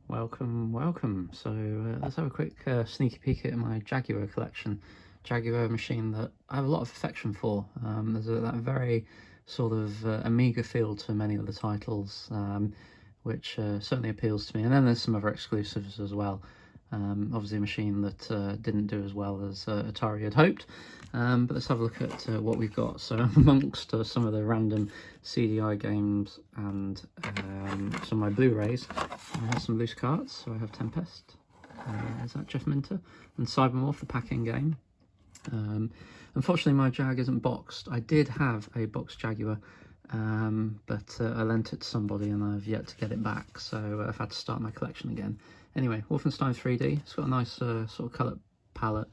welcome. So let's have a quick sneaky peek at my Jaguar collection. Jaguar machine that I have a lot of affection for. There's that very sort of Amiga feel to many of the titles, which certainly appeals to me. And then there's some other exclusives as well. Obviously a machine that didn't do as well as Atari had hoped. But let's have a look at what we've got. So amongst some of the random CDI games and some of my Blu-rays, I have some loose cards. So I have Tempest, is that Jeff Minter, and Cybermorph, the pack-in game. Unfortunately my Jag isn't boxed. I did have a boxed Jaguar, but I lent it to somebody and I've yet to get it back, so I've had to start my collection again. Anyway, Wolfenstein 3D, it's got a nice sort of colour palette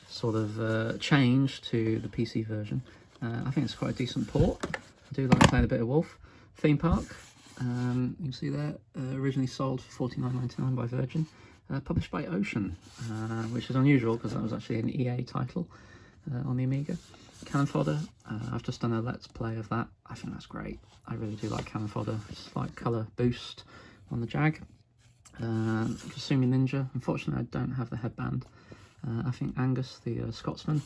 sort of change to the PC version. I think it's quite a decent port. I do like playing a bit of Wolf. Theme Park, you can see there, originally sold for $49.99 by Virgin, published by Ocean, which is unusual because that was actually an EA title on the Amiga. Cannon Fodder, I've just done a Let's Play of that. I think that's great. I really do like Cannon Fodder. Slight colour boost on the Jag. Kasumi Ninja, unfortunately I don't have the headband. I think Angus, the Scotsman,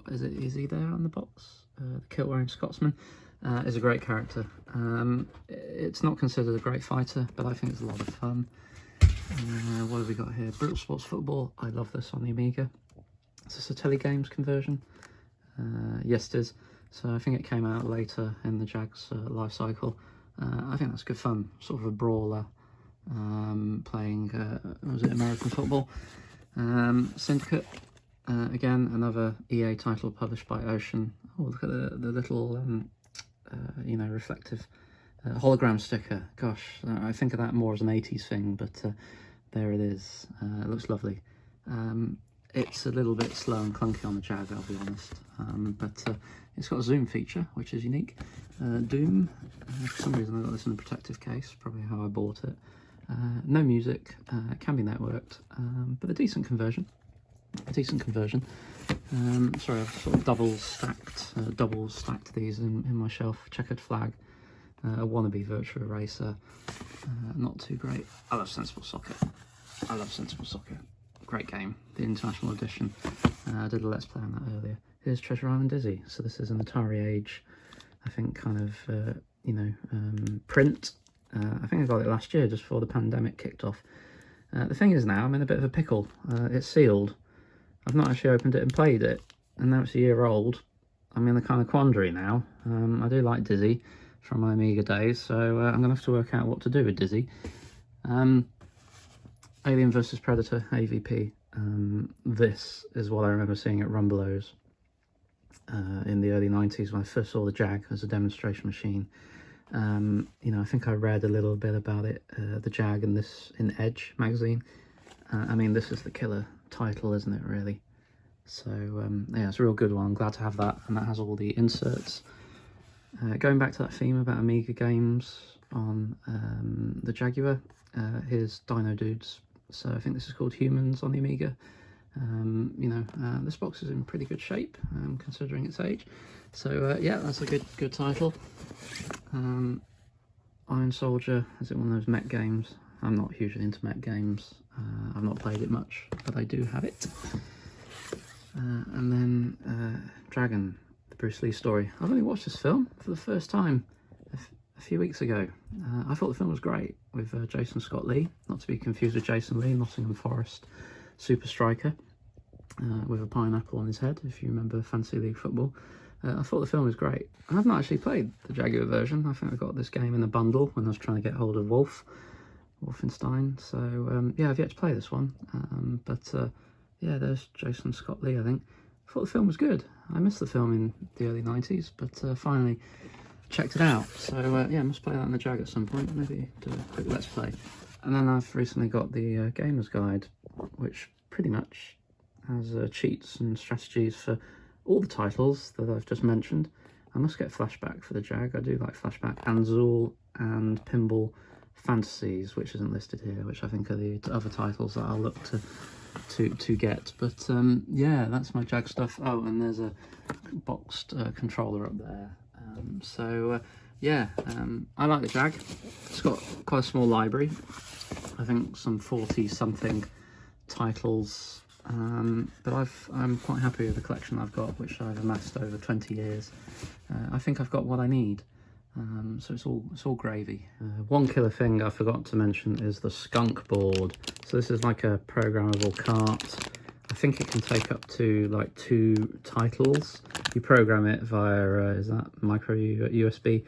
is he there on the box? The kilt-wearing Scotsman is a great character. It's not considered a great fighter, but I think it's a lot of fun. What have we got here? Brutal Sports Football, I love this on the Amiga. Is this a Telegames conversion? Yes it is. So I think it came out later in the Jag's life cycle. I think that's good fun, sort of a brawler. Playing was it American football. Syndicate, again another EA title published by Ocean. Oh, look at the little you know, reflective hologram sticker. Gosh, I think of that more as an 80s thing, but there it is. It looks lovely. It's a little bit slow and clunky on the Jag, I'll be honest, but it's got a zoom feature which is unique. Doom, for some reason I got this in a protective case, probably how I bought it. No music, can be networked, but a decent conversion. Sorry, I've sort of double stacked these in my shelf. Checkered Flag, a wannabe Virtua Racer, not too great. I love Sensible Soccer. Great game, the International Edition. I did a Let's Play on that earlier. Here's Treasure Island Dizzy. So this is an Atari Age, I think, kind of, you know, print. I think I got it last year, just before the pandemic kicked off. The thing is now, I'm in a bit of a pickle. It's sealed. I've not actually opened it and played it, and now it's a year old. I'm in a kind of quandary now. I do like Dizzy from my Amiga days, so I'm going to have to work out what to do with Dizzy. Alien vs Predator, AVP. This is what I remember seeing at Rumbelows in the early 90s when I first saw the Jag as a demonstration machine. You know, I think I read a little bit about it, the Jag, and this in Edge magazine. I mean, this is the killer title, isn't it, really? So, yeah, it's a real good one. I'm glad to have that, and that has all the inserts. Going back to that theme about Amiga games on the Jaguar, here's Dino Dudes. So I think this is called Humans on the Amiga. You know, this box is in pretty good shape, considering its age. So yeah, that's a good title. Iron Soldier, is it one of those mech games? I'm not hugely into mech games. I've not played it much, but I do have it. And then Dragon, the Bruce Lee story. I've only watched this film for the first time a few weeks ago. I thought the film was great, with Jason Scott Lee, not to be confused with Jason Lee, Nottingham Forest super striker, with a pineapple on his head, if you remember Fantasy League football. I thought the film was great. I haven't actually played the Jaguar version. I think I got this game in a bundle when I was trying to get hold of Wolfenstein. So yeah, I've yet to play this one. Yeah, there's Jason Scott Lee, I think. I thought the film was good. I missed the film in the early 90s, but finally checked it out. So yeah, I must play that in the Jag at some point. Maybe do a quick Let's Play. And then I've recently got the Gamer's Guide, which pretty much has cheats and strategies for all the titles that I've just mentioned. I must get Flashback for the Jag. I do like Flashback, and Zool and Pinball Fantasies, which isn't listed here, which I think are the other titles that I'll look to get. But yeah, that's my Jag stuff. Oh, and there's a boxed controller up there. Yeah, I like the Jag. It's got quite a small library. I think some 40 something titles, but I'm quite happy with the collection I've got, which I've amassed over 20 years. I think I've got what I need, so it's all gravy. One killer thing I forgot to mention is the skunk board. So this is like a programmable cart. I think it can take up to like 2 titles. You program it via is that micro USB.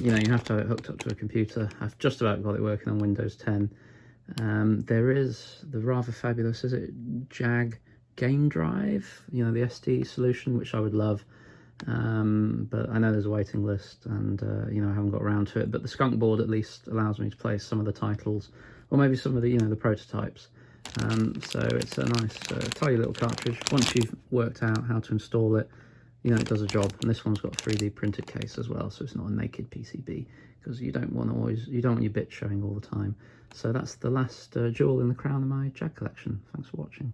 You know, you have to have it hooked up to a computer. I've just about got it working on Windows 10. There is the rather fabulous, is it Jag Game Drive? You know, the SD solution, which I would love. But I know there's a waiting list, and you know, I haven't got around to it. But the skunk board at least allows me to play some of the titles, or maybe some of the, you know, the prototypes. So it's a nice tiny little cartridge. Once you've worked out how to install it, you know, it does a job. And this one's got a 3D printed case as well, so it's not a naked PCB, because you don't want your bits showing all the time. So that's the last jewel in the crown of my Jag collection. Thanks for watching.